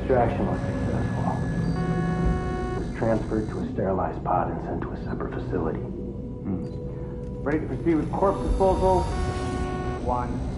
Extraction was successful. It was transferred to a sterilized pod and sent to a separate facility. Ready to proceed with corpse disposal? 1.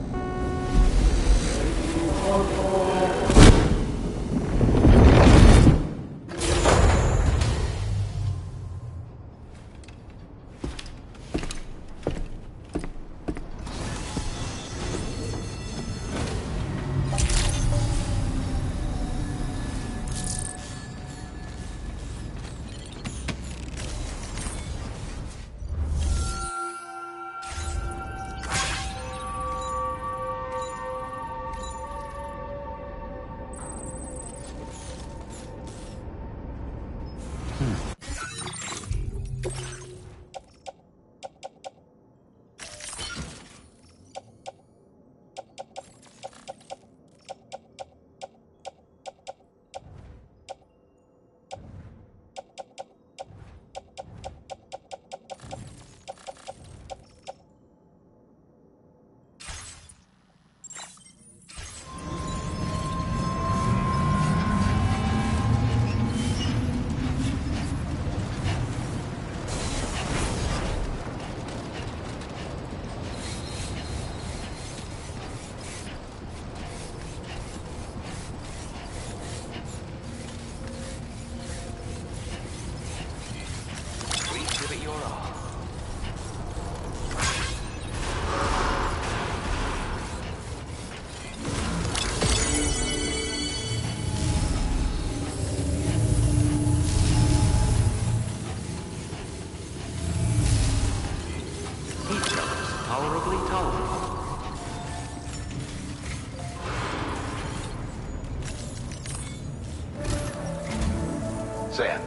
Sam,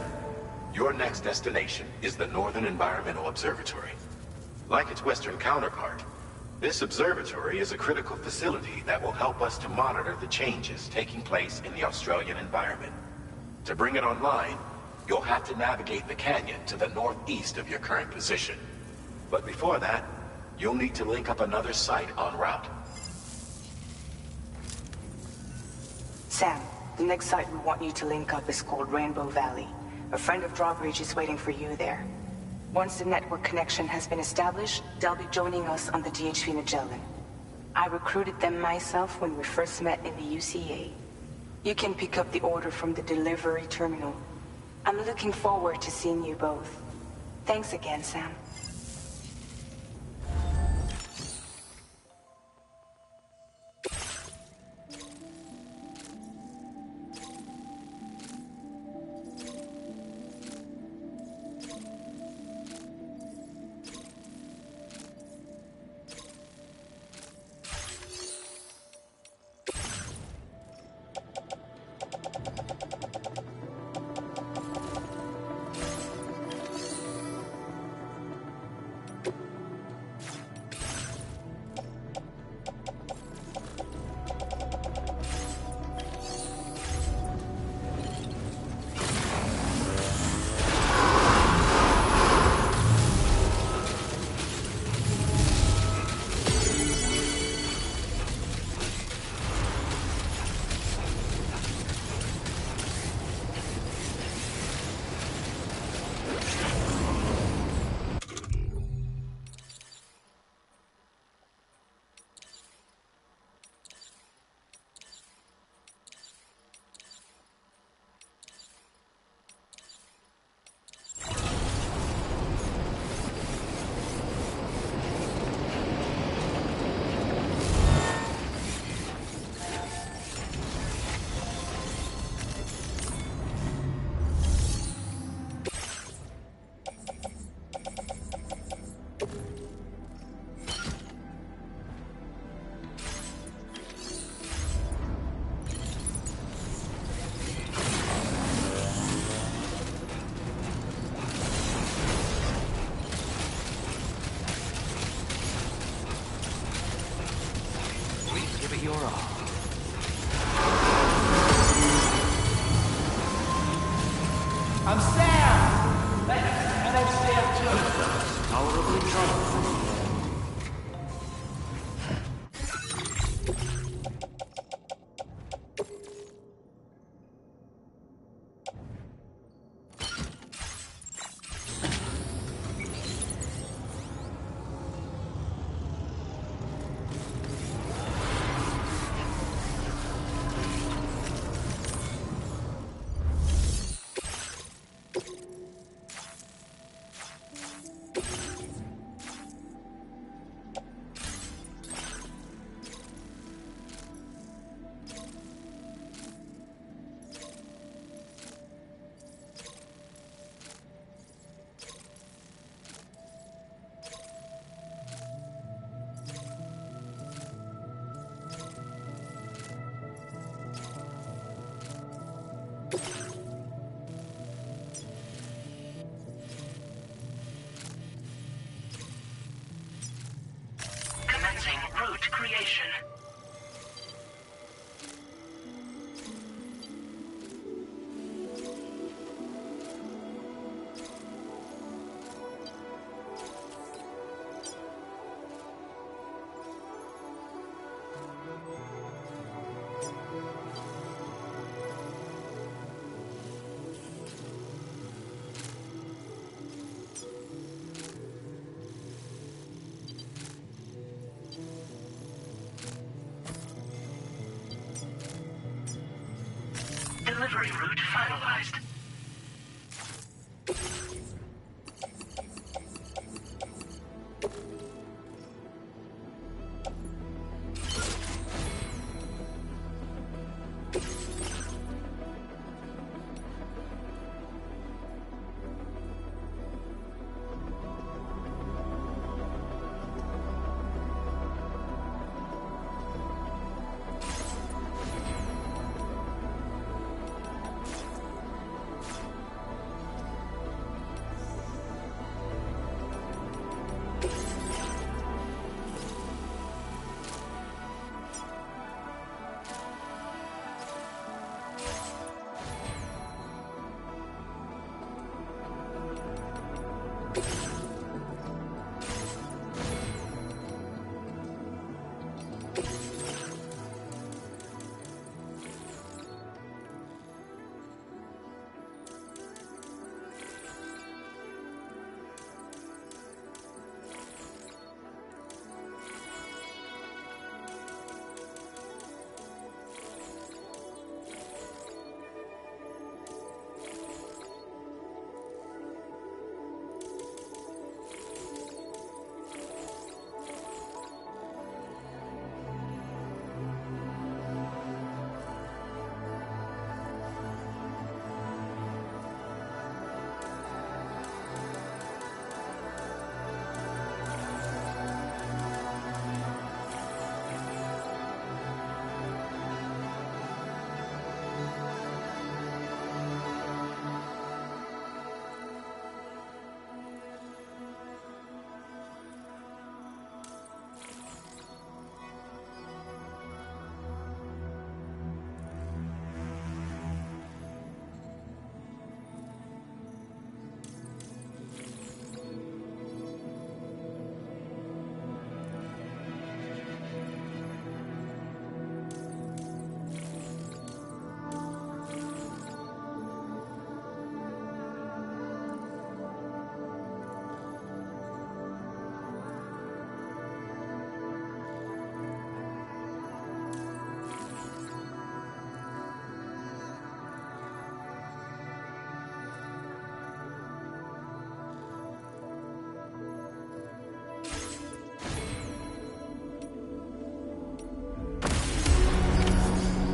your next destination is the Northern Environmental Observatory. Like its Western counterpart, this observatory is a critical facility that will help us to monitor the changes taking place in the Australian environment. To bring it online, you'll have to navigate the canyon to the northeast of your current position. But before that, you'll need to link up another site en route. Sam, the next site we want you to link up is called Rainbow Valley. A friend of Drawbridge is waiting for you there. Once the network connection has been established, they'll be joining us on the DHV Magellan. I recruited them myself when we first met in the UCA. You can pick up the order from the delivery terminal. I'm looking forward to seeing you both. Thanks again, Sam. I'm Sam! And I'm Sam too. Tolerably troublesome. recovery route finalized.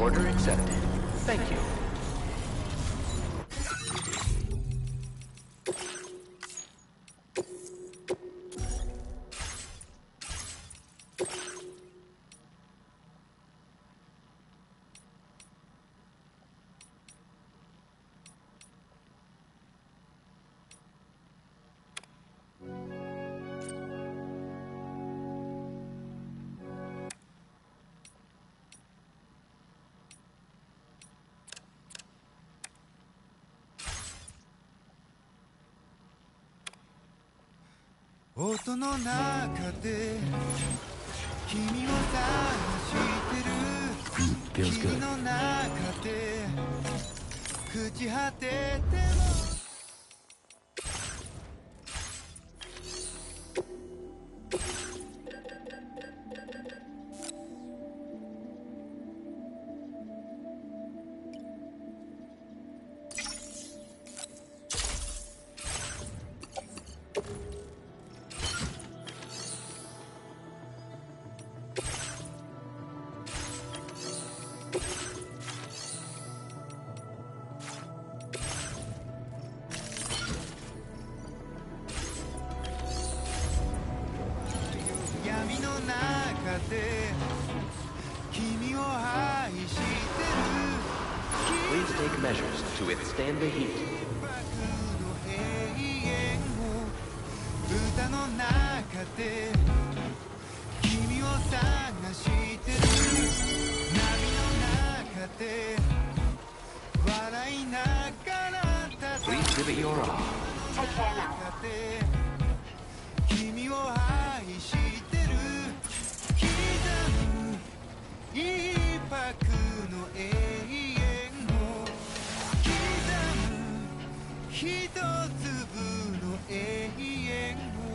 Order accepted. Thank you.「音の中で君を探してる」「君の中で朽ち果てても」闇の中で君を愛してる Please take measures to withstand the heat. 永遠を歌の中で君を探してる波の中で笑いながら立 Please give it your all. 君を愛してる刻む一拍の永遠を刻む一粒の永遠を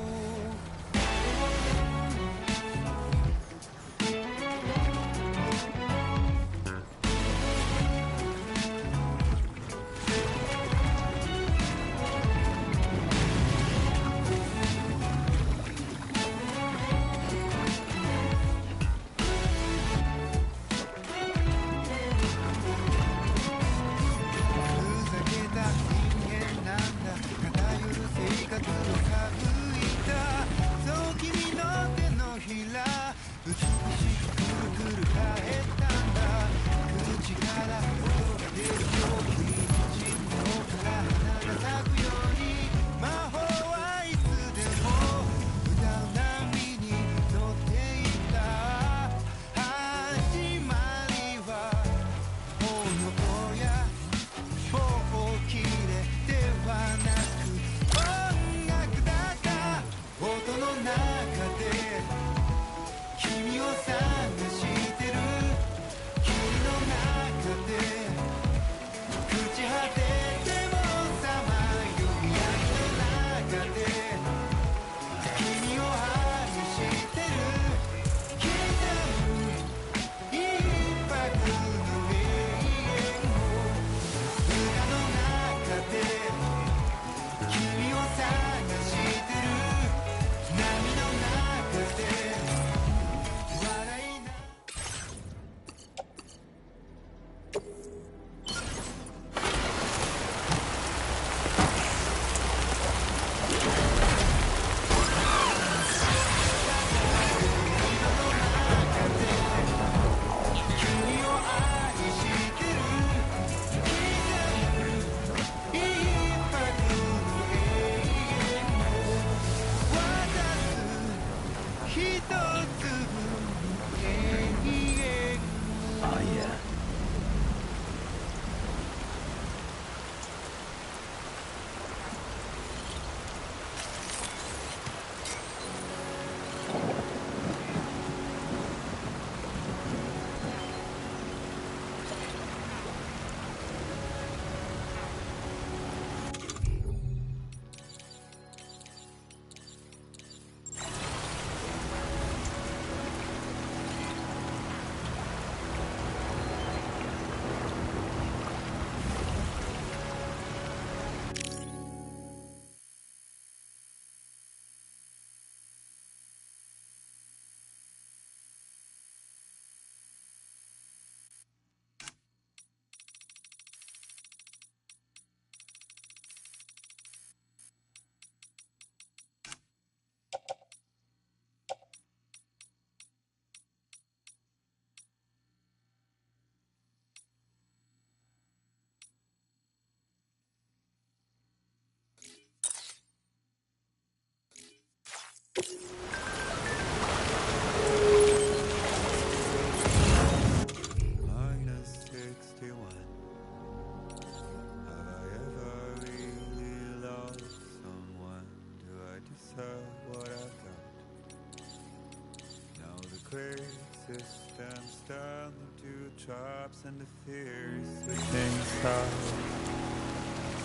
traps and the fears within inside.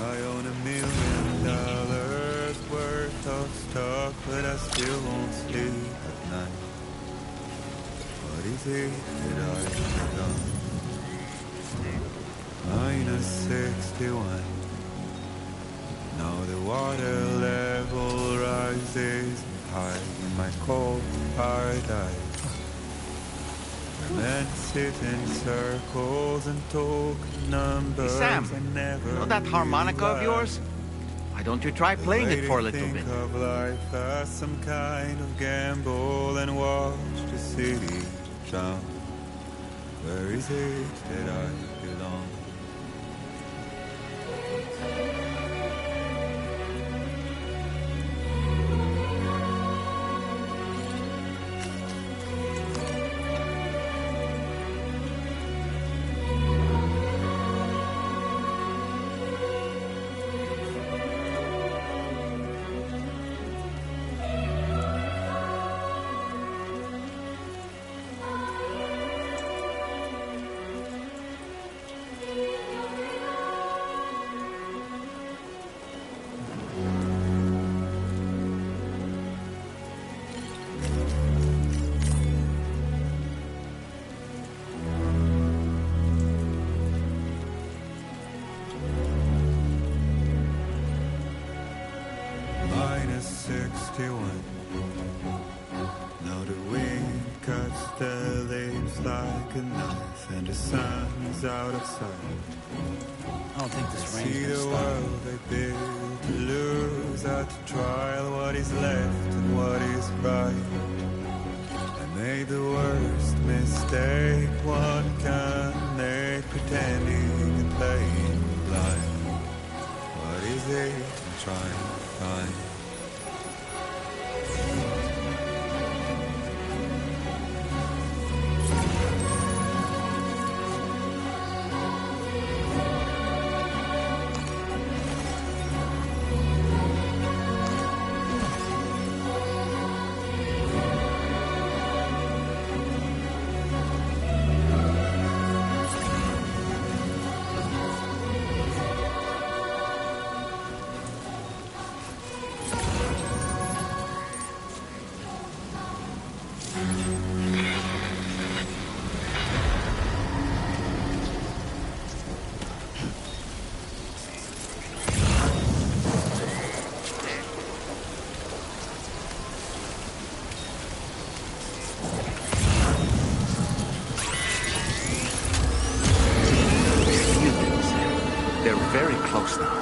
I own $1 million worth of stock, but I still won't sleep at night. What is it that I've done? -61. Now the water level rises high in my cold paradise. Men sit in circles and talk numbers. Hey, Sam, and never you know that harmonica of yours? Why don't you try playing it for a little bit? Think of life as some kind of gamble and watch the city drown. Where is it that I belong? -61. Now the wind cuts the leaves like a knife, and the sun's out of sight. I don't think this rain's See gonna the stop. world they build to lose at the trial. What is left and what is right? I made the worst mistake one can make, pretending and playing blind. What is it I'm trying to find? They're very close now.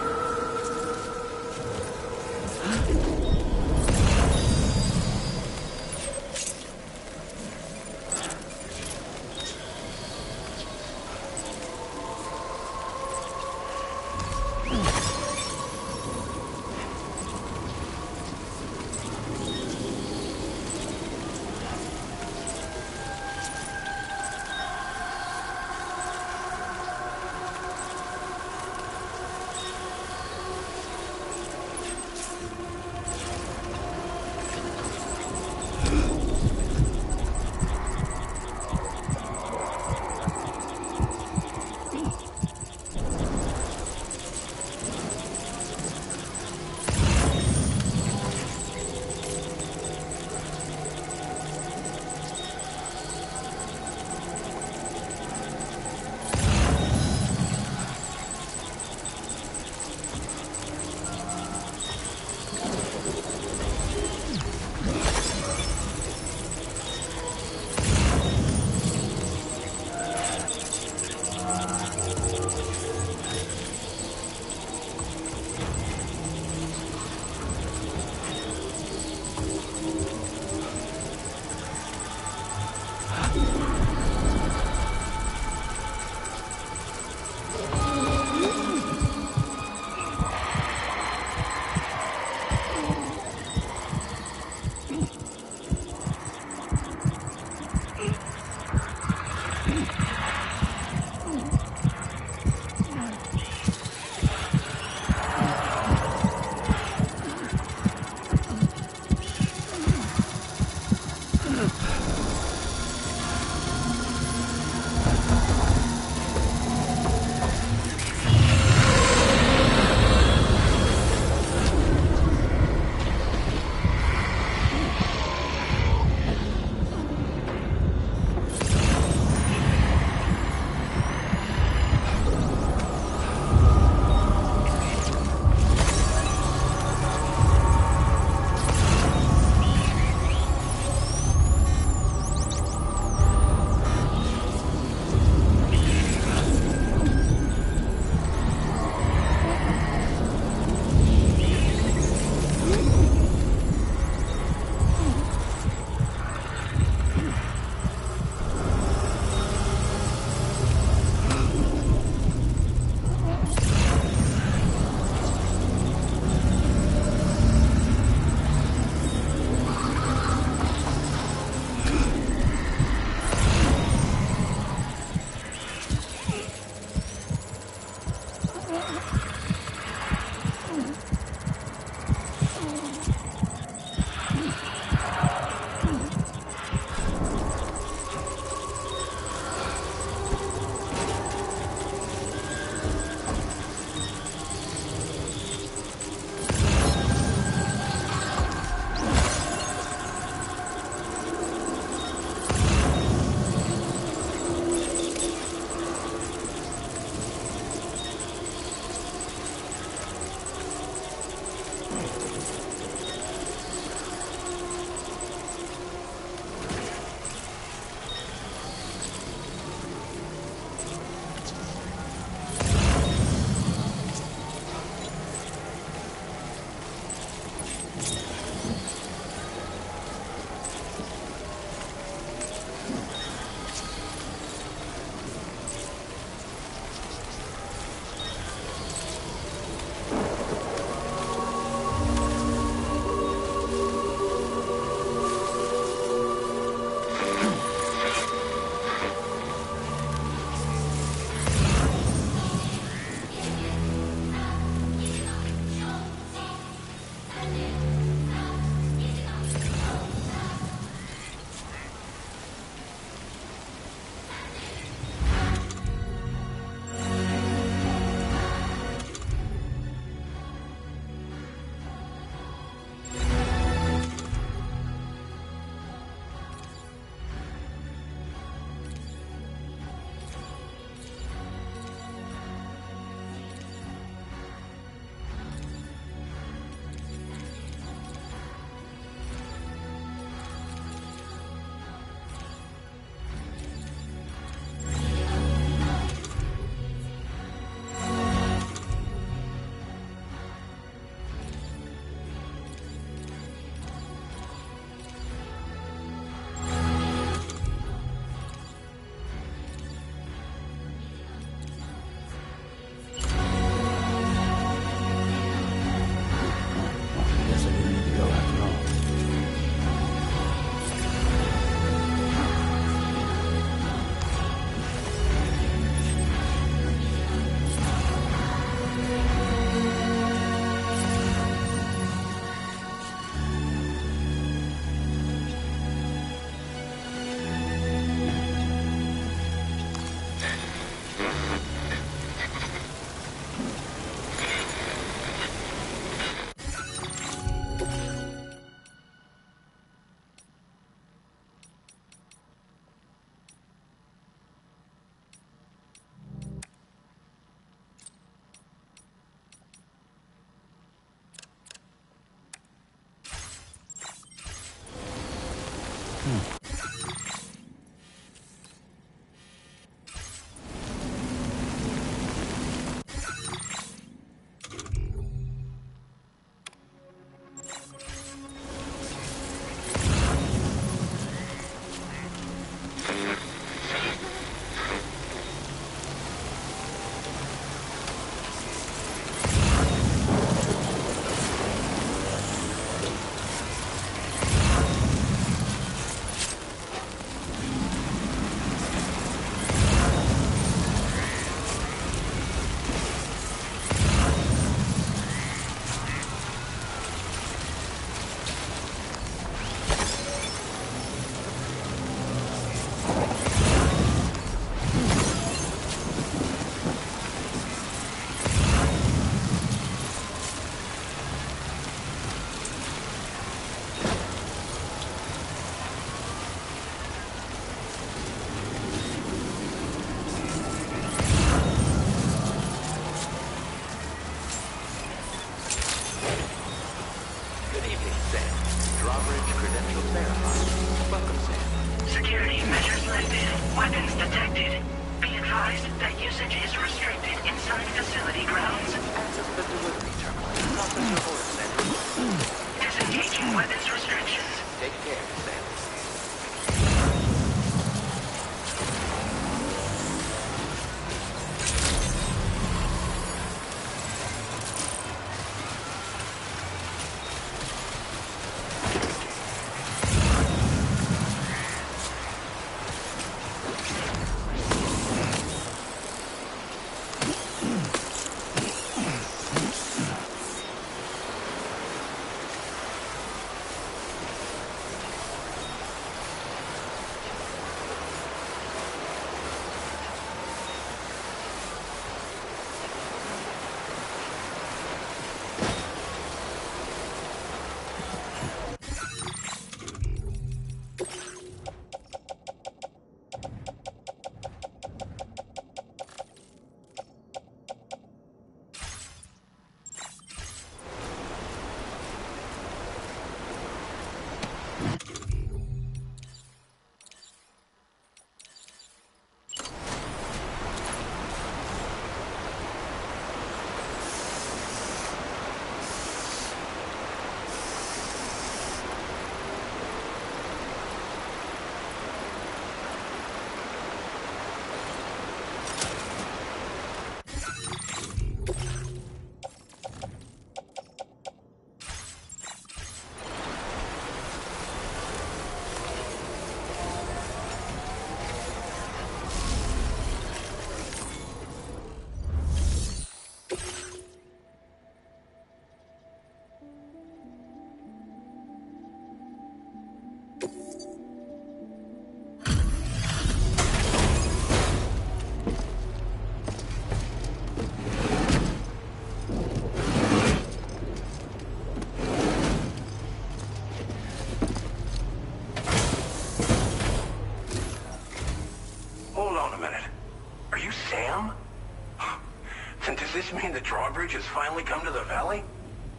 Does this mean the drawbridge has finally come to the valley?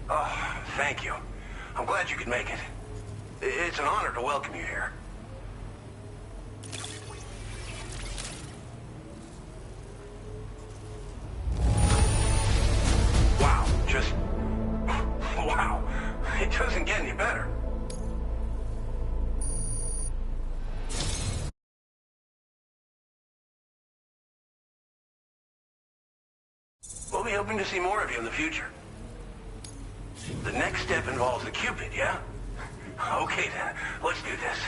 Oh, thank you. I'm glad you could make it. It's an honor to welcome you here. Wow, just... wow. It doesn't get any better. We'll be hoping to see more of you in the future. The next step involves the Cupid, yeah? Okay then, let's do this.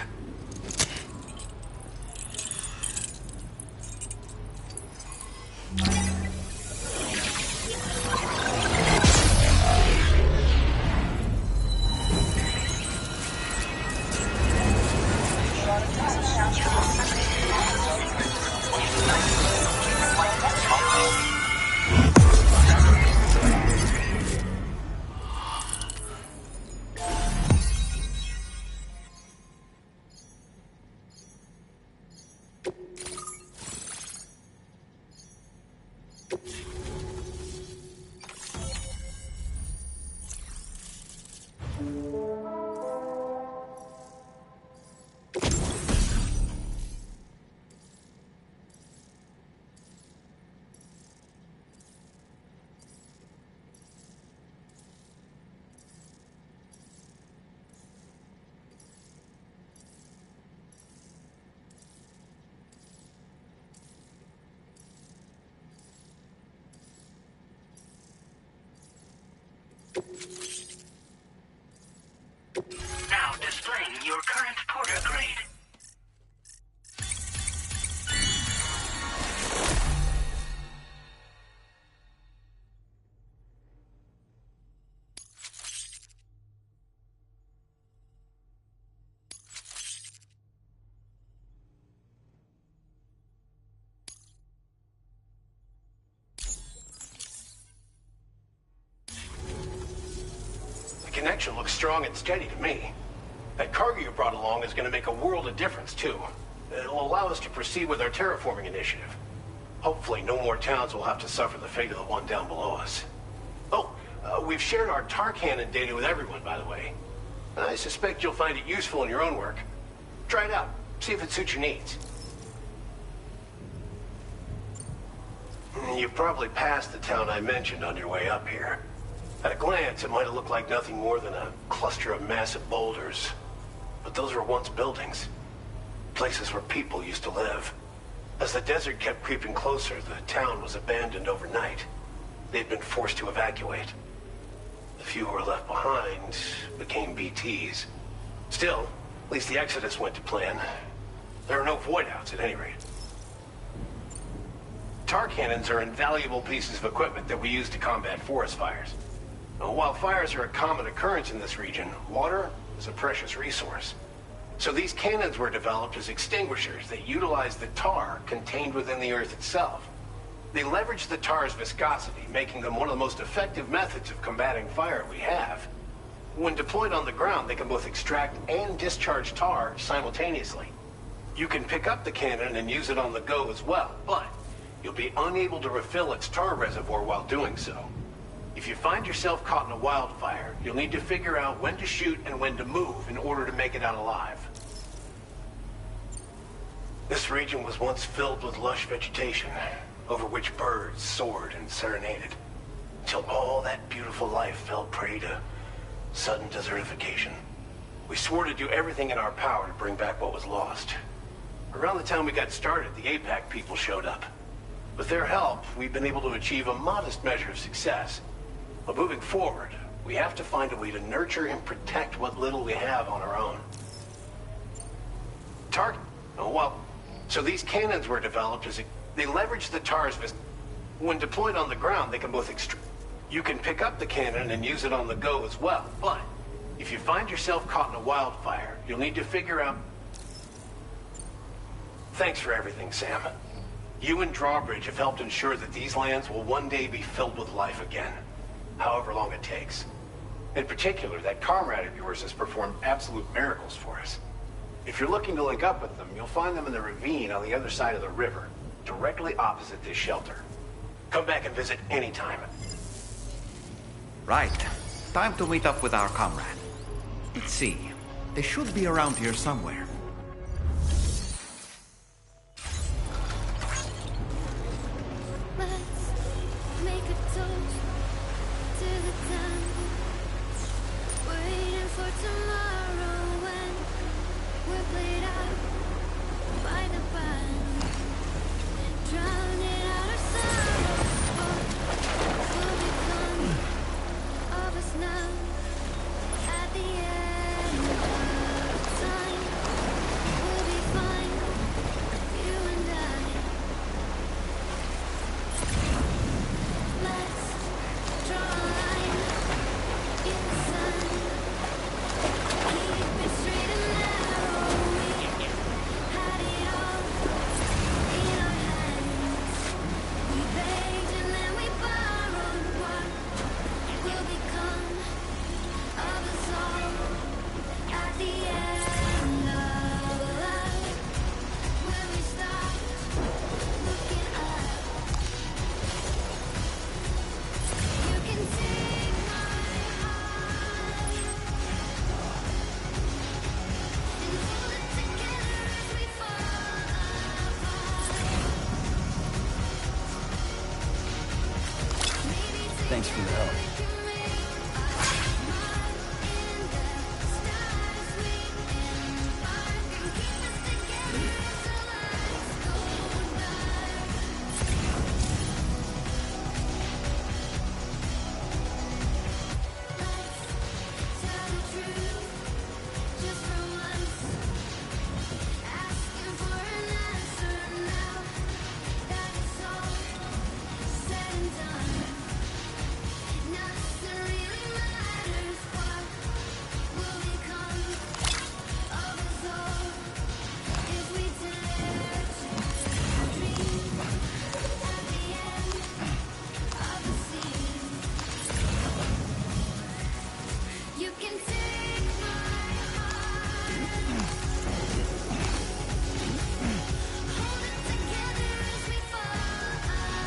Now displaying your current porter grade. The connection looks strong and steady to me. That cargo you brought along is going to make a world of difference, too. It'll allow us to proceed with our terraforming initiative. Hopefully, no more towns will have to suffer the fate of the one down below us. Oh, we've shared our tar cannon data with everyone, by the way. I suspect you'll find it useful in your own work. Try it out. See if it suits your needs. You've probably passed the town I mentioned on your way up here. At a glance, it might have looked like nothing more than a cluster of massive boulders. But those were once buildings. Places where people used to live. As the desert kept creeping closer, the town was abandoned overnight. They'd been forced to evacuate. The few who were left behind became BTs. Still, at least the exodus went to plan. There are no void-outs at any rate. Tar cannons are invaluable pieces of equipment that we use to combat forest fires. While fires are a common occurrence in this region, water is a precious resource. So these cannons were developed as extinguishers that utilize the tar contained within the earth itself. They leverage the tar's viscosity, making them one of the most effective methods of combating fire we have. When deployed on the ground, they can both extract and discharge tar simultaneously. You can pick up the cannon and use it on the go as well, but you'll be unable to refill its tar reservoir while doing so. If you find yourself caught in a wildfire, you'll need to figure out when to shoot and when to move in order to make it out alive. This region was once filled with lush vegetation, over which birds soared and serenaded, until all that beautiful life fell prey to sudden desertification. We swore to do everything in our power to bring back what was lost. Around the time we got started, the APAC people showed up. With their help, we've been able to achieve a modest measure of success. But moving forward, we have to find a way to nurture and protect what little we have on our own. So these cannons were developed as they leverage the tar's when deployed on the ground, they can both you can pick up the cannon and use it on the go as well, but if you find yourself caught in a wildfire, you'll need to figure out... Thanks for everything, Sam. You and Drawbridge have helped ensure that these lands will one day be filled with life again. However long it takes. In particular, that comrade of yours has performed absolute miracles for us. If you're looking to link up with them, you'll find them in the ravine on the other side of the river, directly opposite this shelter. Come back and visit anytime. Right. Time to meet up with our comrade. Let's see. They should be around here somewhere. Let's make a toast to the time waiting for tomorrow when we're played out by the band, drowning out our sorrows. What will become of us now at the end of time? We'll be fine, you and I. Let's draw a line in the sun. Keep it straight and narrow. We had it all in our hands. We begged and then we borrowed. What will become of us all at the end of life? When we start looking up. You can take my heart and hold it together as we fall apart. Maybe Thanks for the help. we can make a mark in the stars. We embark and keep us together as the lights go dark. Let's tell the truth just for once. Asking for an answer now that it's all said and done. Nothing really matters. What will become of us all if we dare to dream at the end of the scene? You can take my heart, hold it together as we fall apart.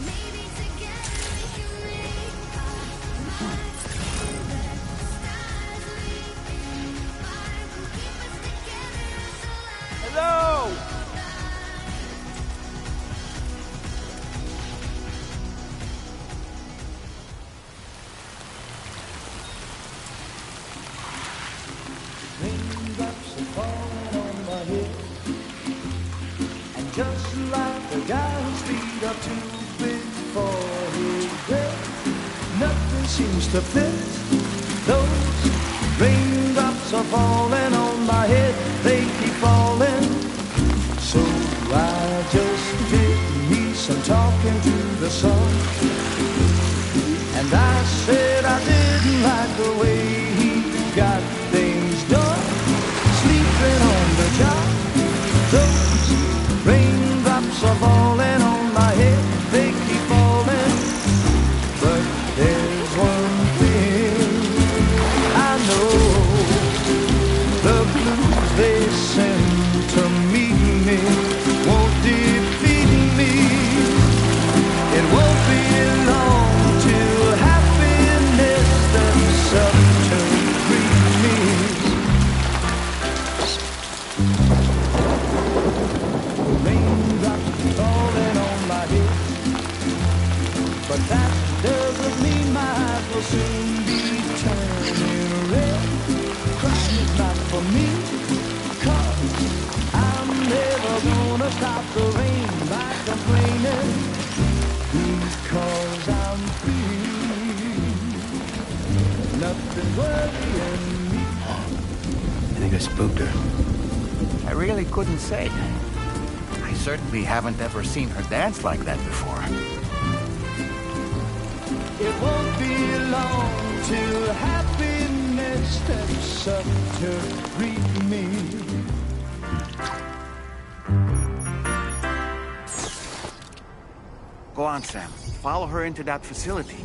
Maybe together we can make a mark in the stars. We embark and keep us together as the lights Hello! Raindrops are falling on my head, and just like the guy whose feet are too big for his bed, nothing seems to fit. Those raindrops are falling on my head, they keep falling. So I just did me some talking to the sun, and I said I didn't like the way he got things done, sleeping on the job. Those raindrops are falling on my head, they keep falling. But there's one thing I know, the blues they send to meet me won't defeat me. It won't be long till happiness steps up to greet me. Raindrops falling on my head, but that doesn't mean my eyes will soon be turning red. Crying is not for me, 'cause I'm never gonna stop the rain by complaining, because I'm free. Nothing worrying me. I think I spooked her. I really couldn't say. I certainly haven't ever seen her dance like that before. It won't be long till happiness steps up to greet me. Go on, Sam. Follow her into that facility.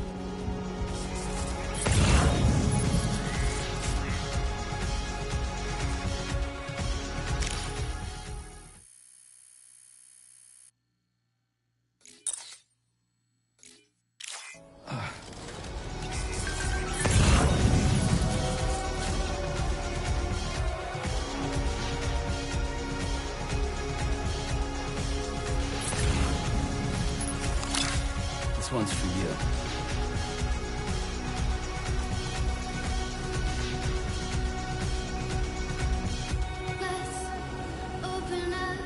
This one's for you. Let's open up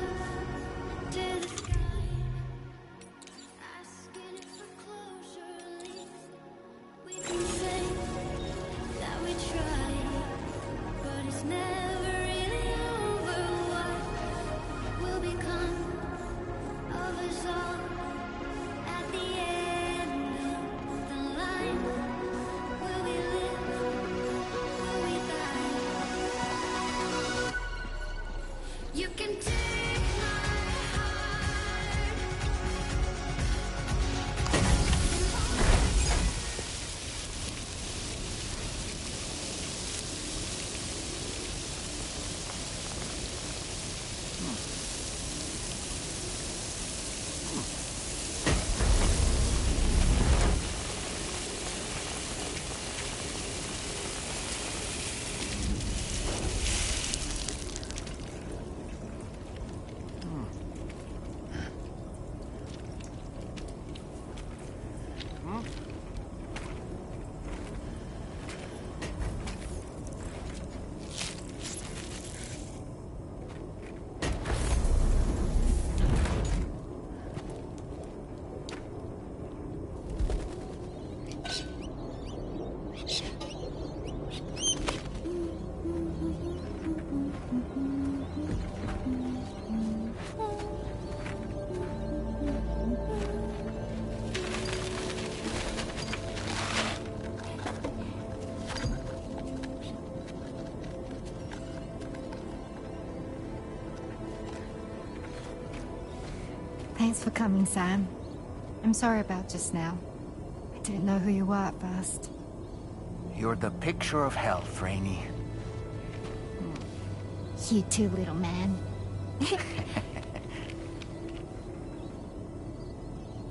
to the sky, asking it for closure. At least we can say that we tried, but it's never really over. What will become of us all at the end of the line? Will we live? Will we die? You can take my heart. Thanks for coming, Sam. I'm sorry about just now. I didn't know who you were at first. You're the picture of health, Rainey. You too, little man. You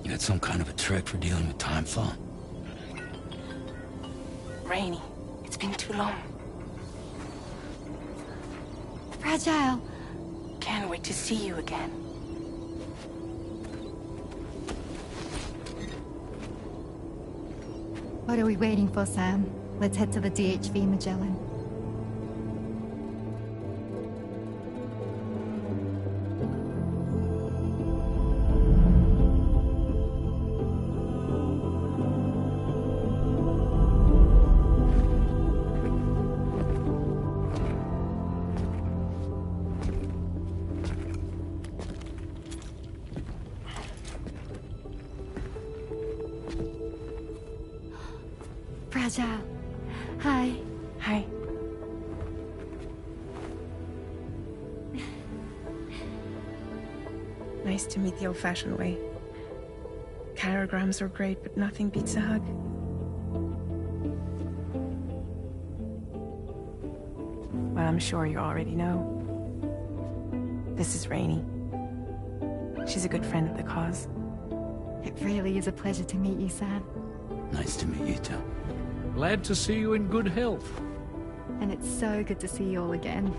got some kind of a trick for dealing with timefall? Rainey, it's been too long. Fragile. Can't wait to see you again. What are we waiting for, Sam? Let's head to the DHV Magellan. Fragile. Hi. Hi. Nice to meet the old-fashioned way. Carograms are great, but nothing beats a hug. Well, I'm sure you already know. This is Rainey. She's a good friend of the cause. It really is a pleasure to meet you, Sam. Nice to meet you too. Glad to see you in good health. And it's so good to see you all again.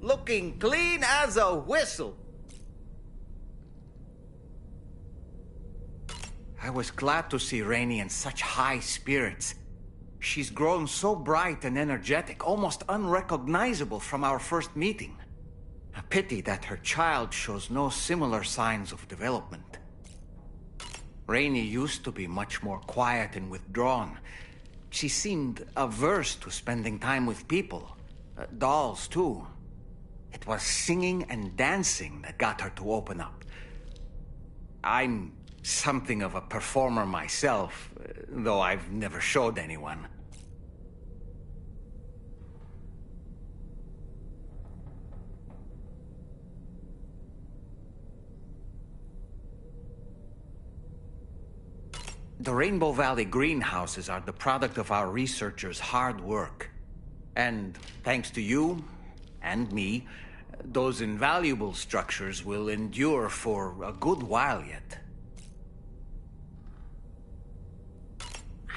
looking clean as a whistle. I was glad to see Rainey in such high spirits. She's grown so bright and energetic, almost unrecognizable from our first meeting. A pity that her child shows no similar signs of development. Rainey used to be much more quiet and withdrawn. She seemed averse to spending time with people. Dolls, too. It was singing and dancing that got her to open up. I'm something of a performer myself, though I've never showed anyone. The Rainbow Valley greenhouses are the product of our researchers' hard work. And thanks to you and me, those invaluable structures will endure for a good while yet.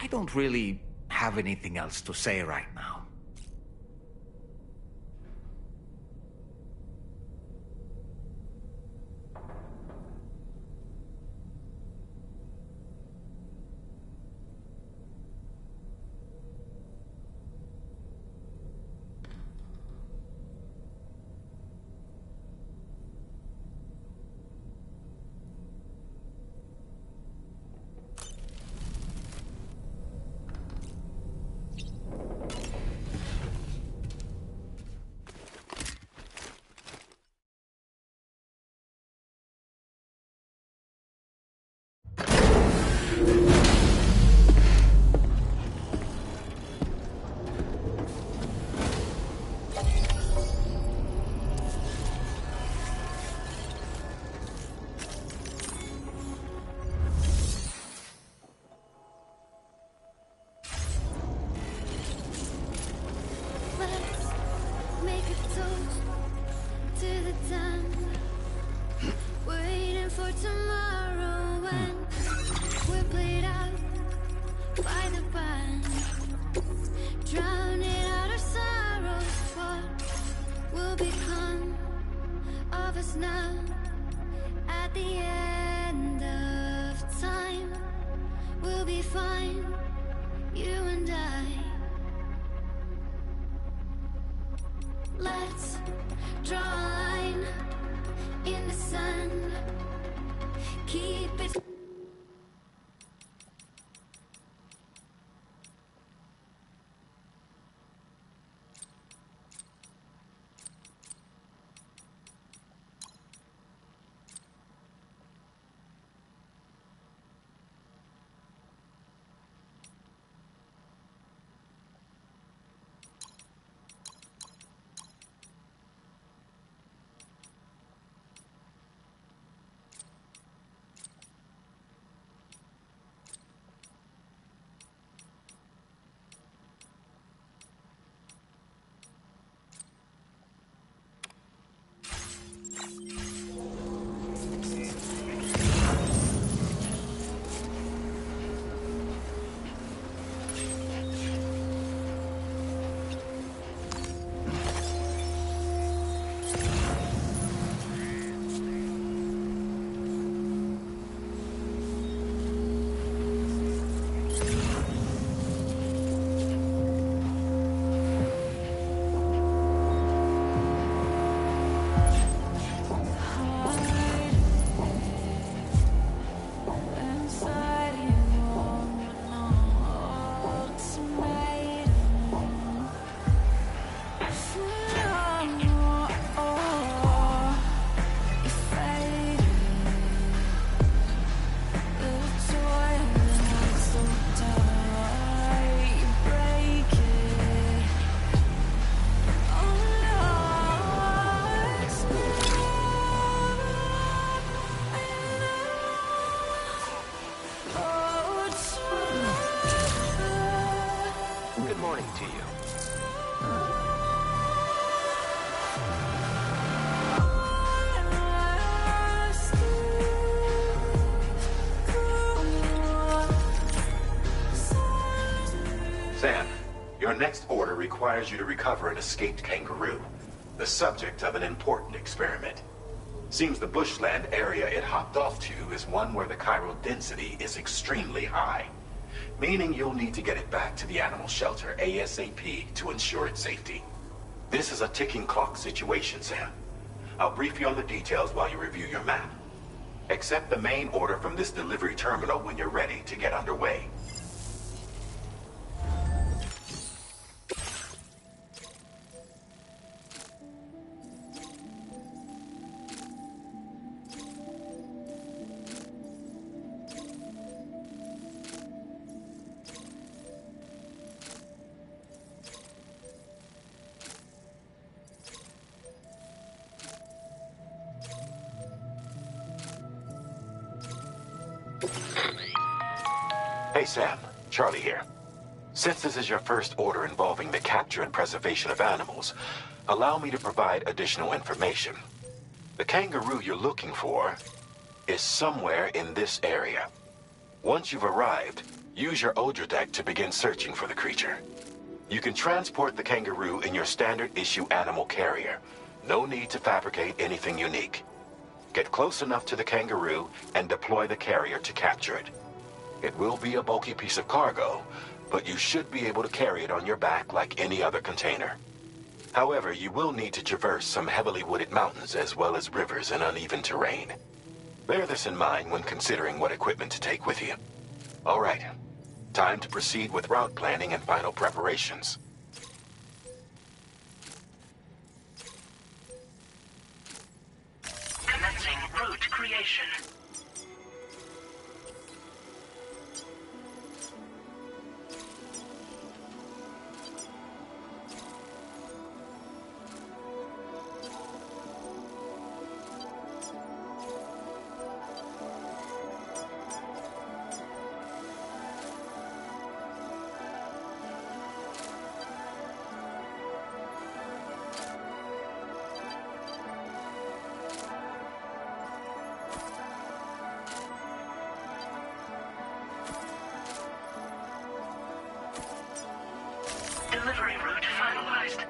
I don't really have anything else to say right now. Sam, your next order requires you to recover an escaped kangaroo. the subject of an important experiment. Seems the bushland area it hopped off to is one where the chiral density is extremely high, meaning you'll need to get it back to the animal shelter ASAP to ensure its safety. This is a ticking clock situation, Sam. I'll brief you on the details while you review your map. Accept the main order from this delivery terminal when you're ready to get underway. Hey Sam, Charlie here. Since this is your first order involving the capture and preservation of animals, allow me to provide additional information. The kangaroo you're looking for is somewhere in this area. Once you've arrived, use your Odra deck to begin searching for the creature. You can transport the kangaroo in your standard issue animal carrier. No need to fabricate anything unique. Get close enough to the kangaroo and deploy the carrier to capture it. It will be a bulky piece of cargo, but you should be able to carry it on your back like any other container. However, you will need to traverse some heavily wooded mountains as well as rivers and uneven terrain. Bear this in mind when considering what equipment to take with you. All right, time to proceed with route planning and final preparations. Commencing route creation. Delivery route finalized.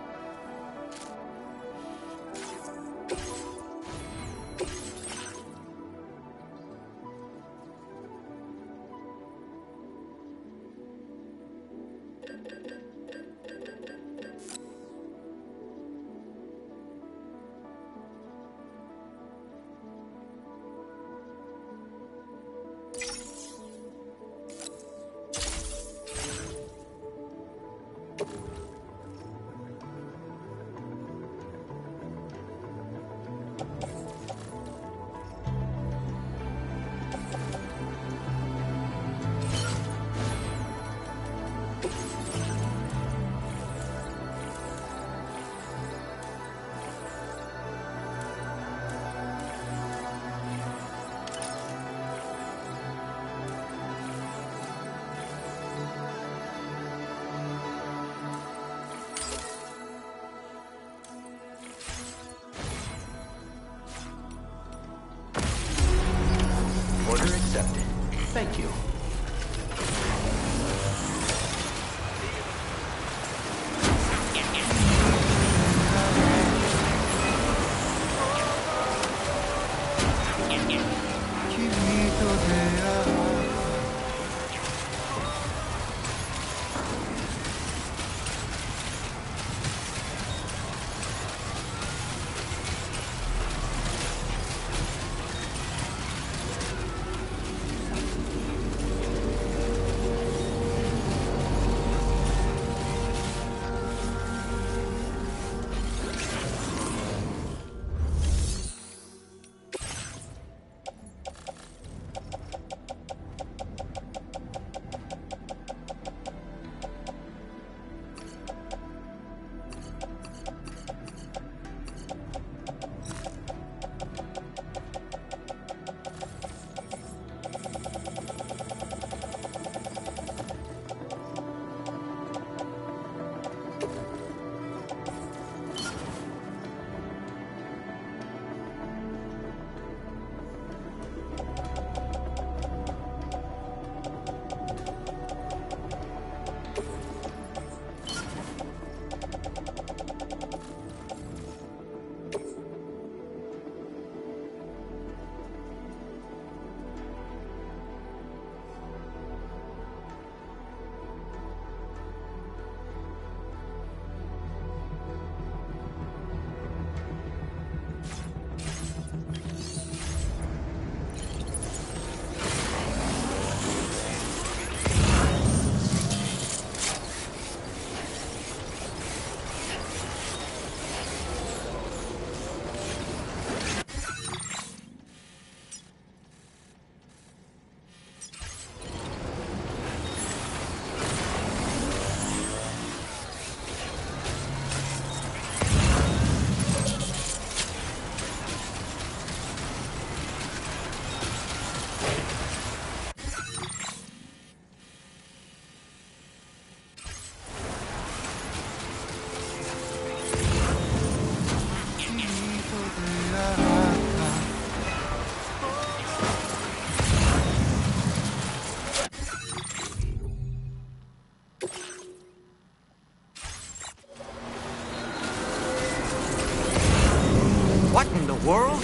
world?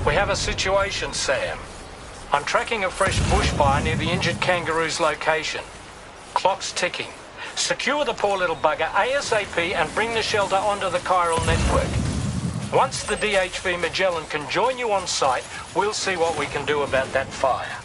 We have a situation, Sam. I'm tracking a fresh bushfire near the injured kangaroo's location. Clock's ticking. Secure the poor little bugger ASAP and bring the shelter onto the chiral network. Once the DHV Magellan can join you on site, we'll see what we can do about that fire.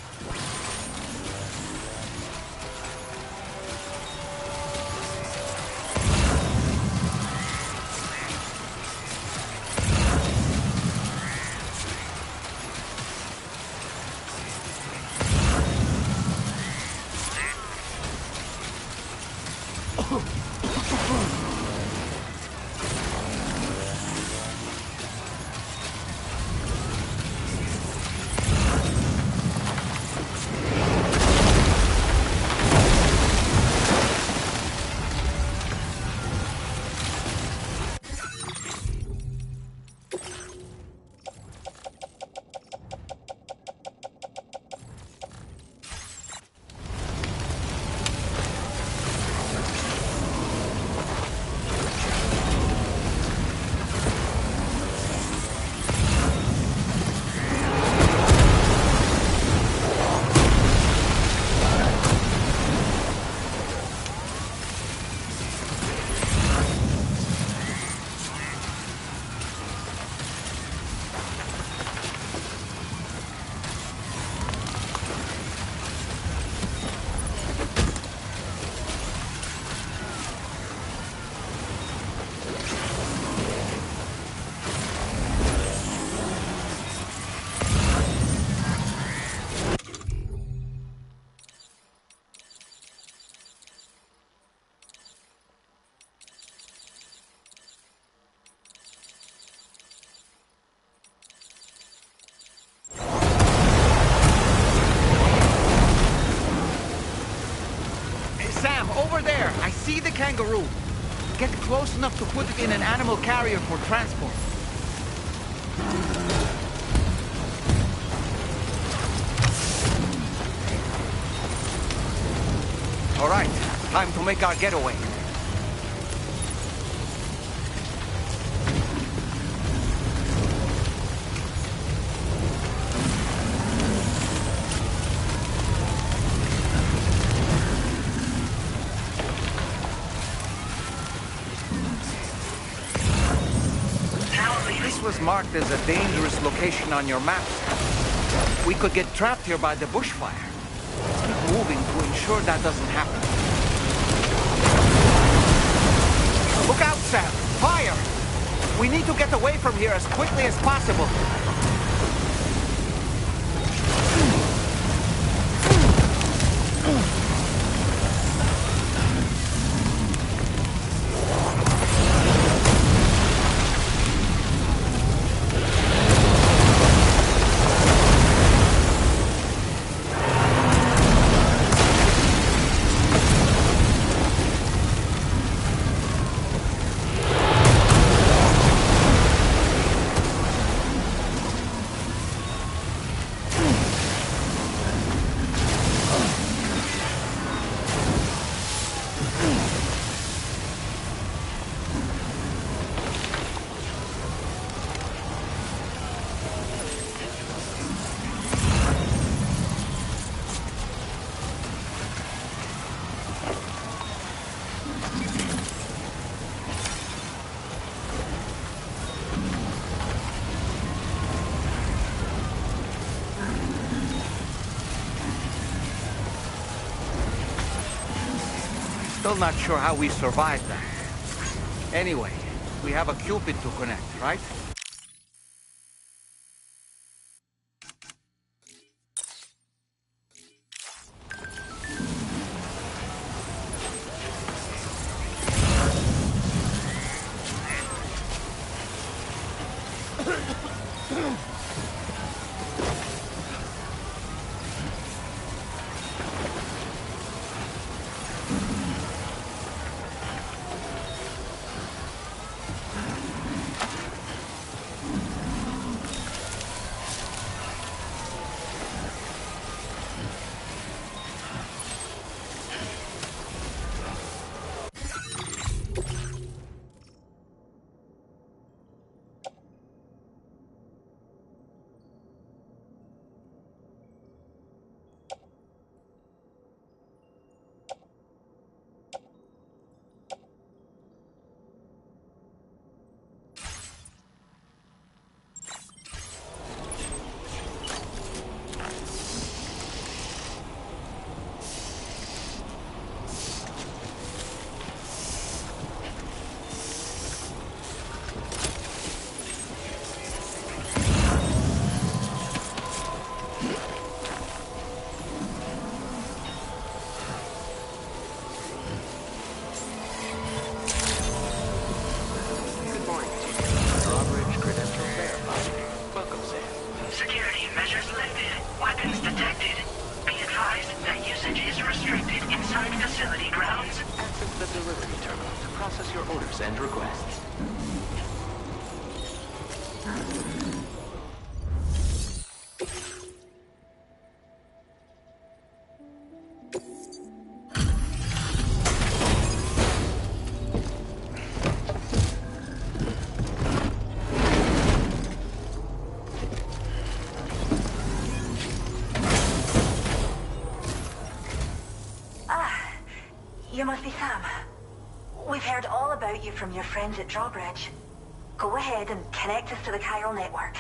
Over there, I see the kangaroo. Get close enough to put it in an animal carrier for transport. All right, time to make our getaway. Was marked as a dangerous location on your map. We could get trapped here by the bushfire. Let's keep moving to ensure that doesn't happen. Look out, Sam! Fire! We need to get away from here as quickly as possible. Still not sure how we survived that. Anyway, we have a Cupid to connect, right? process your orders and requests. You must be Sam. We've heard all about you from your friends at Drawbridge. Go ahead and connect us to the chiral network.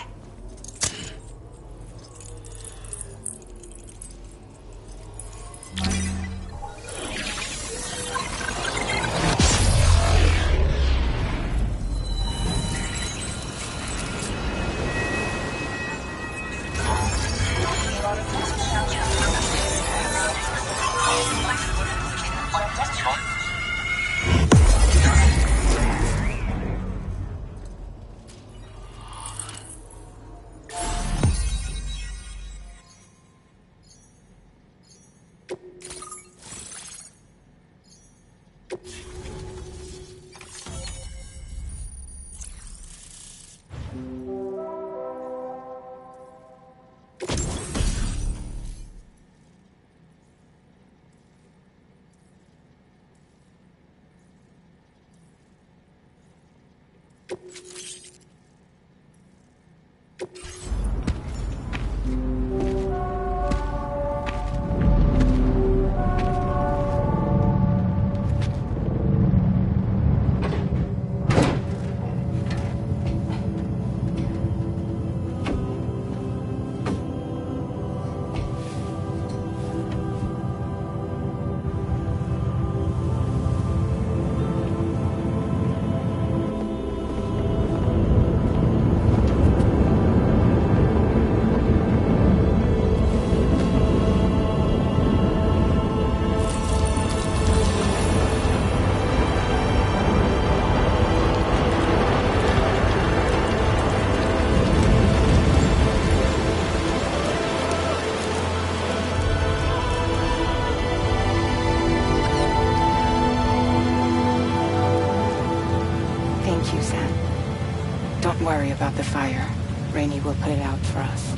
Don't worry about the fire. Rainey will put it out for us.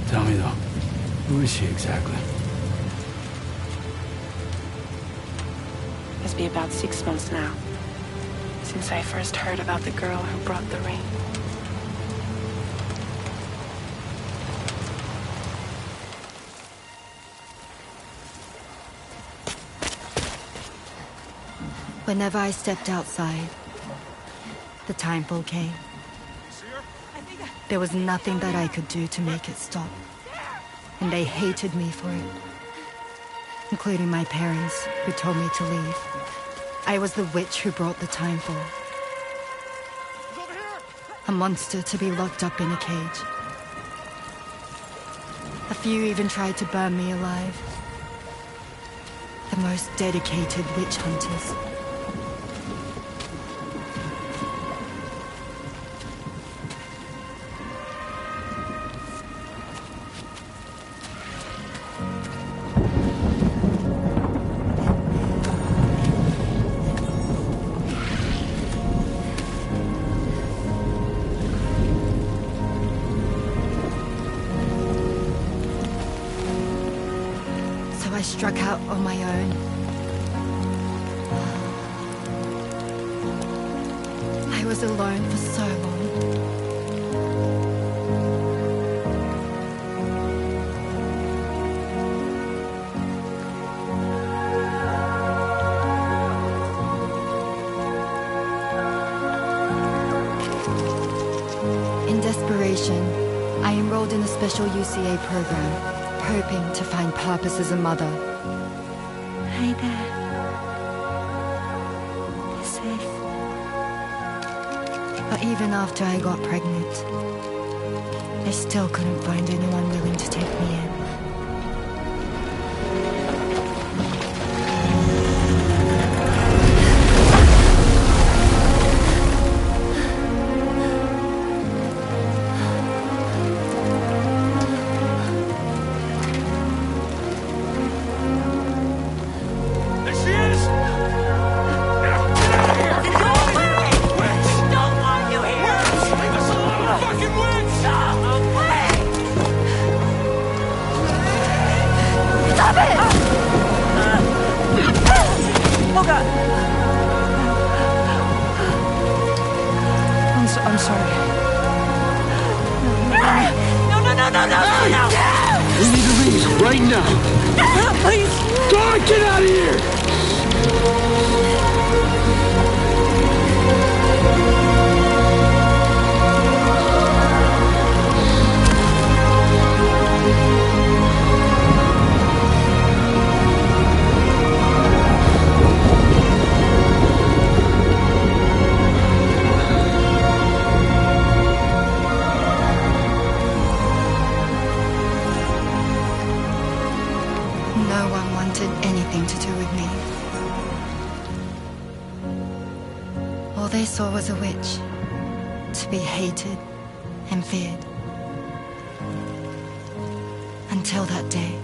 Tell me though, who is she exactly? Must be about 6 months now, since I first heard about the girl who brought the rain. Whenever I stepped outside, the timefall came. There was nothing that I could do to make it stop. And they hated me for it. Including my parents, who told me to leave. I was the witch who brought the timefall. A monster to be locked up in a cage. A few even tried to burn me alive. The most dedicated witch hunters. I struck out on my own. I was alone for so long. In desperation, I enrolled in a special UCA program. Hoping to find purpose as a mother. Hi there. Be safe. But even after I got pregnant, I still couldn't find anyone willing to take me in. now! Please! Go on, get out of here! No one wanted anything to do with me. All they saw was a witch, to be hated and feared. Until that day.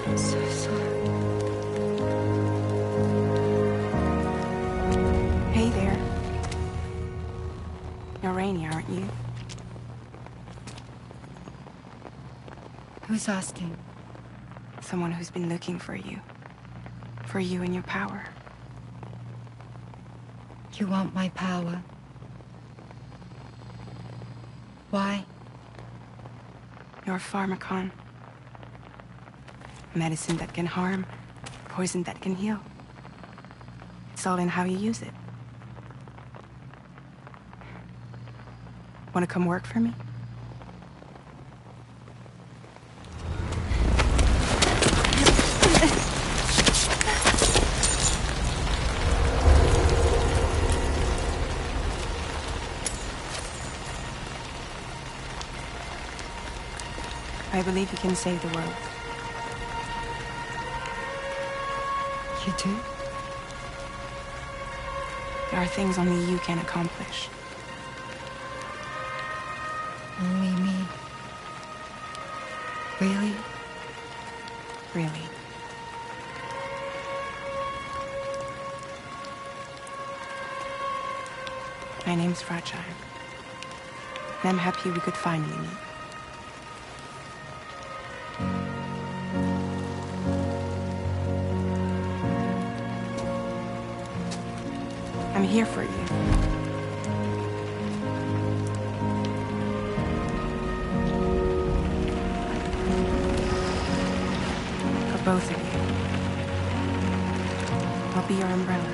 I'm so sorry. Hey there. You're Rainey, aren't you? Who's asking? Someone who's been looking for you. For you and your power. You want my power? Why? You're a pharmacon. Medicine that can harm, poison that can heal. It's all in how you use it. Want to come work for me? I believe you can save the world. You do? There are things only you can accomplish. Only me. Really? Really. My name's Fragile. And I'm happy we could finally meet. I'm here for you. For both of you. I'll be your umbrella.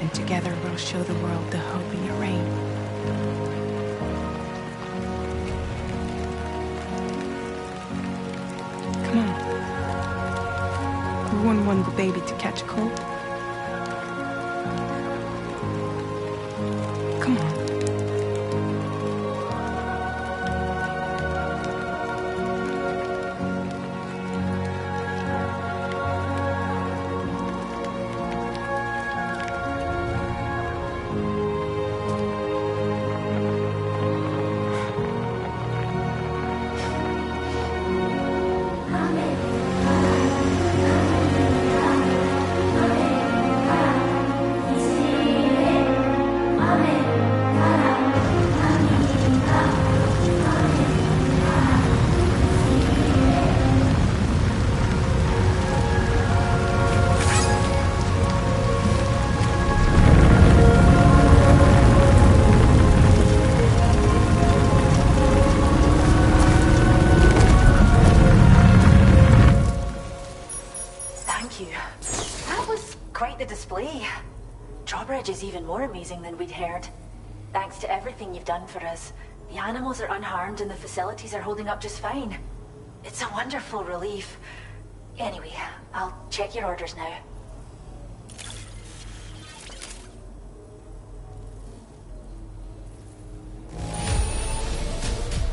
And together we'll show the world the hope in your reign. Come on. Who wouldn't want the baby to catch a cold? Come on. Drawbridge is even more amazing than we'd heard. Thanks to everything you've done for us, the animals are unharmed and the facilities are holding up just fine. It's a wonderful relief. Anyway, I'll check your orders now.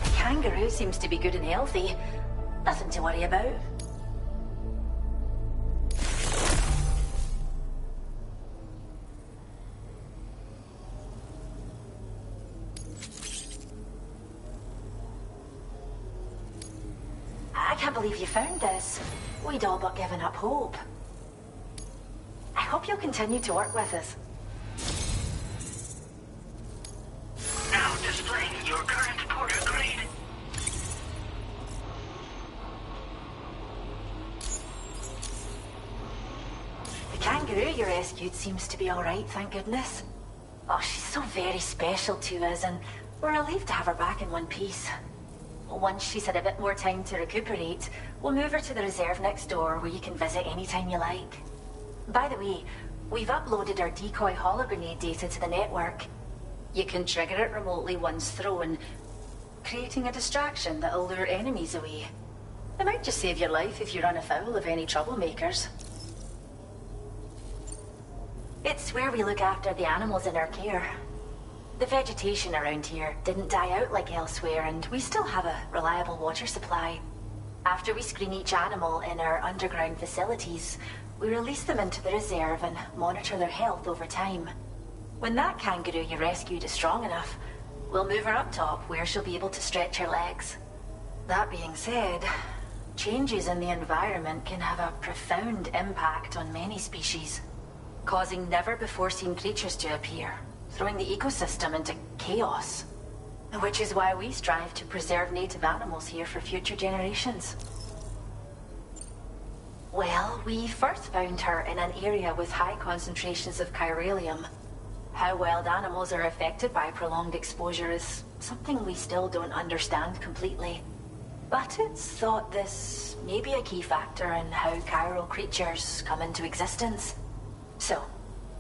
The kangaroo seems to be good and healthy. Nothing to worry about. I can't believe you found this. We'd all but given up hope. I hope you'll continue to work with us. Now displaying your current porter grade. kangaroo you rescued seems to be alright, thank goodness. Oh, she's so very special to us, and we're relieved to have her back in one piece. Once she's had a bit more time to recuperate, we'll move her to the reserve next door where you can visit anytime you like. By the way, we've uploaded our decoy hologrenade data to the network. You can trigger it remotely once thrown, creating a distraction that'll lure enemies away. It might just save your life if you run afoul of any troublemakers. It's where we look after the animals in our care. The vegetation around here didn't die out like elsewhere, and we still have a reliable water supply. After we screen each animal in our underground facilities, we release them into the reserve and monitor their health over time. When that kangaroo you rescued is strong enough, we'll move her up top where she'll be able to stretch her legs. That being said, changes in the environment can have a profound impact on many species, causing never-before-seen creatures to appear, throwing the ecosystem into chaos. Which is why we strive to preserve native animals here for future generations. Well, we first found her in an area with high concentrations of chiralium. How wild animals are affected by prolonged exposure is something we still don't understand completely. But it's thought this may be a key factor in how chiral creatures come into existence. So,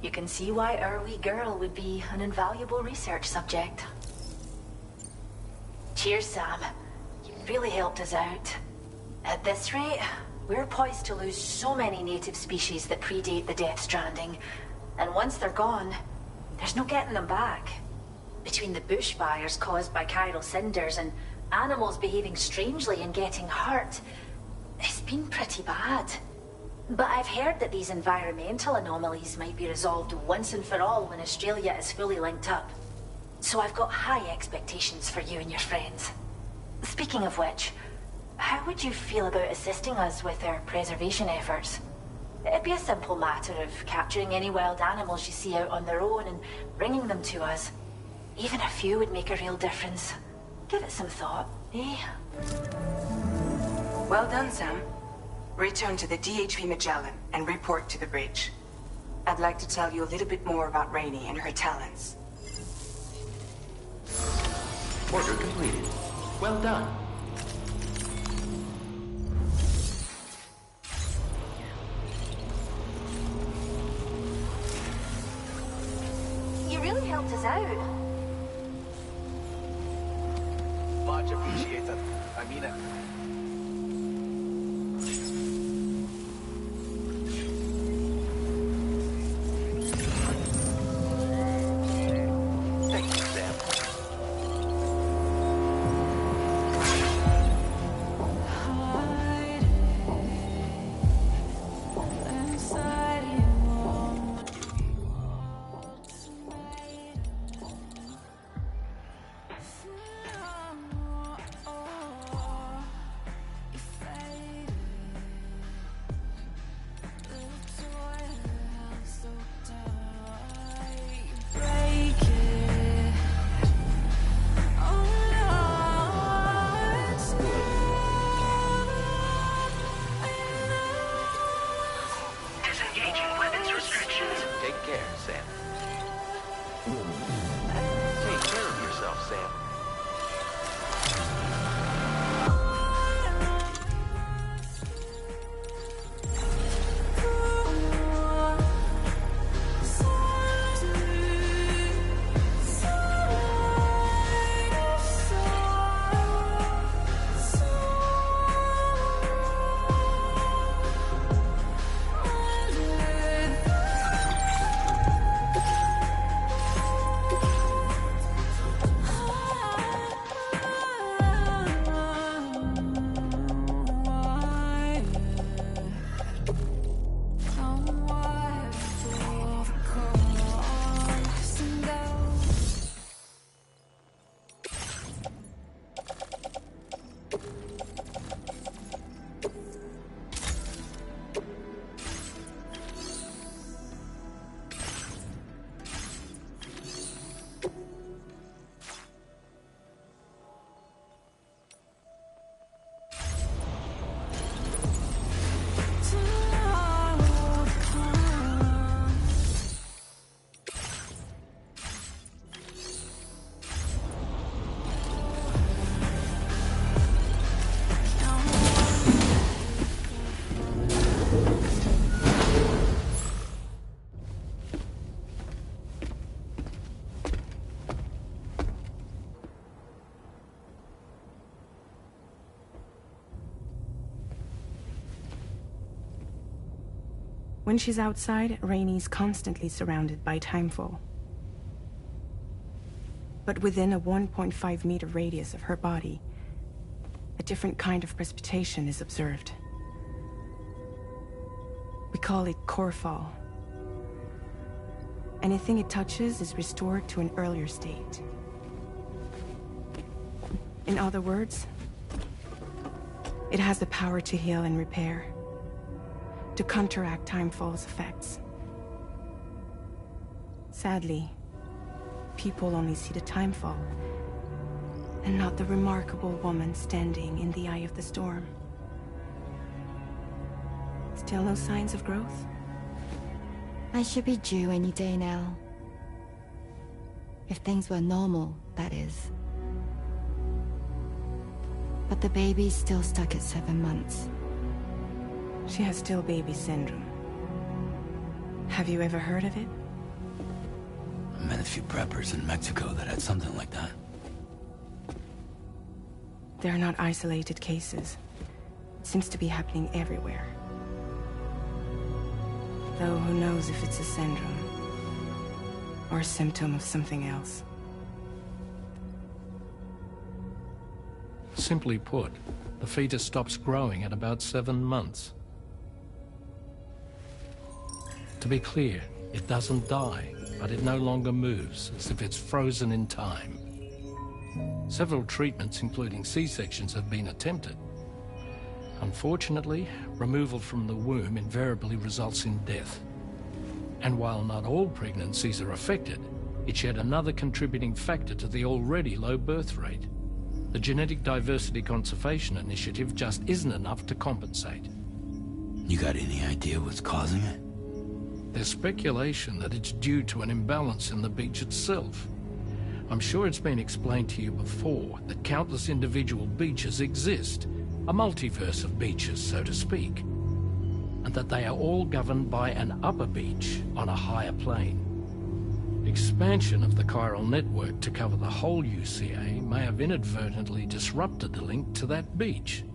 you can see why our wee girl would be an invaluable research subject. Cheers, Sam. You really helped us out. At this rate, we're poised to lose so many native species that predate the Death Stranding. And once they're gone, there's no getting them back. Between the bushfires caused by chiral cinders and animals behaving strangely and getting hurt, it's been pretty bad. But I've heard that these environmental anomalies might be resolved once and for all when Australia is fully linked up. So I've got high expectations for you and your friends. Speaking of which, how would you feel about assisting us with our preservation efforts? It'd be a simple matter of capturing any wild animals you see out on their own and bringing them to us. Even a few would make a real difference. Give it some thought, eh? Well done, Sam. Return to the DHV Magellan and report to the bridge. I'd like to tell you a little bit more about Rainey and her talents. Order completed. Well done. You really helped us out. Much appreciated. I mean it. When she's outside, Rainey's constantly surrounded by timefall. But within a 1.5-meter radius of her body, a different kind of precipitation is observed. We call it core fall. Anything it touches is restored to an earlier state. In other words, it has the power to heal and repair, to counteract timefall's effects. Sadly, people only see the timefall, and not the remarkable woman standing in the eye of the storm. Still no signs of growth? I should be due any day now. If things were normal, that is. But the baby's still stuck at 7 months. She has still baby syndrome. Have you ever heard of it? I met a few preppers in Mexico that had something like that. They're not isolated cases. It seems to be happening everywhere. Though who knows if it's a syndrome or a symptom of something else. Simply put, the fetus stops growing at about 7 months. To be clear, it doesn't die, but it no longer moves, as if it's frozen in time. Several treatments, including C-sections, have been attempted. Unfortunately, removal from the womb invariably results in death. And while not all pregnancies are affected, it's yet another contributing factor to the already low birth rate. The Genetic Diversity Conservation Initiative just isn't enough to compensate. You got any idea what's causing it? There's speculation that it's due to an imbalance in the beach itself. I'm sure it's been explained to you before that countless individual beaches exist, a multiverse of beaches, so to speak, and that they are all governed by an upper beach on a higher plane. Expansion of the chiral network to cover the whole UCA may have inadvertently disrupted the link to that beach.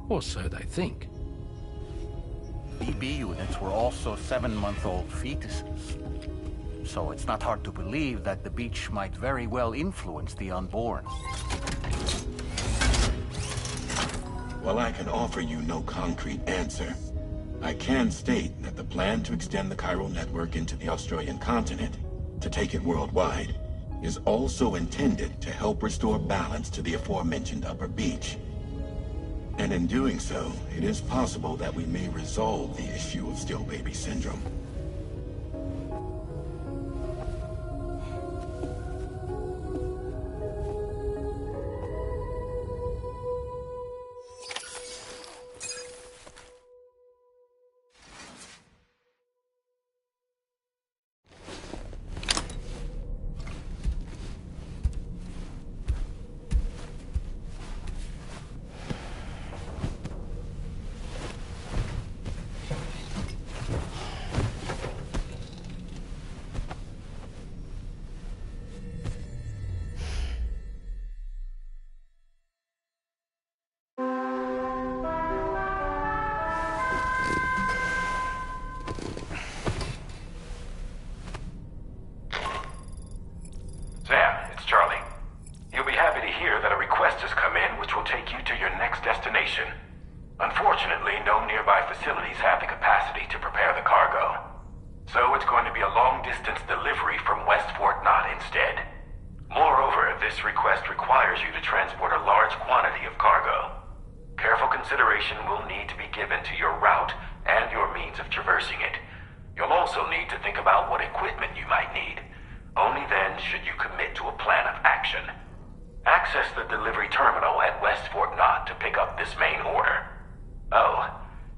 Or so they think. BB units were also 7-month-old fetuses. So it's not hard to believe that the beach might very well influence the unborn. While I can offer you no concrete answer, I can state that the plan to extend the chiral network into the Australian continent, to take it worldwide, is also intended to help restore balance to the aforementioned upper beach. And in doing so, it is possible that we may resolve the issue of still baby syndrome. Unfortunately, no nearby facilities have the capacity to prepare the cargo. So it's going to be a long-distance delivery from West Fort Knott instead. Moreover, this request requires you to transport a large quantity of cargo. Careful consideration will need to be given to your route and your means of traversing it. You'll also need to think about what equipment you might need. Only then should you commit to a plan of action. Access the delivery terminal at West Fort Knott to pick up this main order. Oh,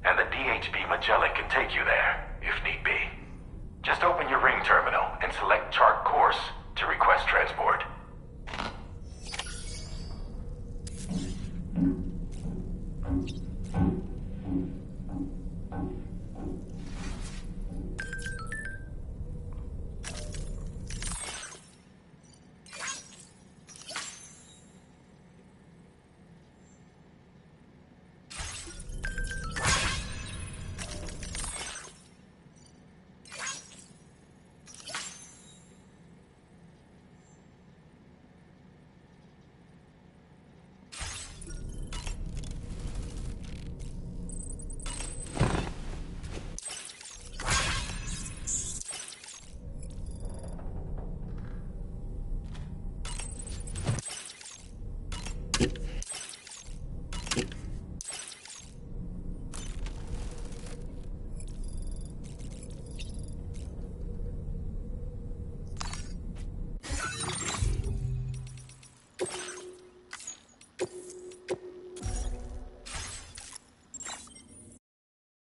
and the DHB Magellan can take you there, if need be. Just open your ring terminal and select chart course to request transport.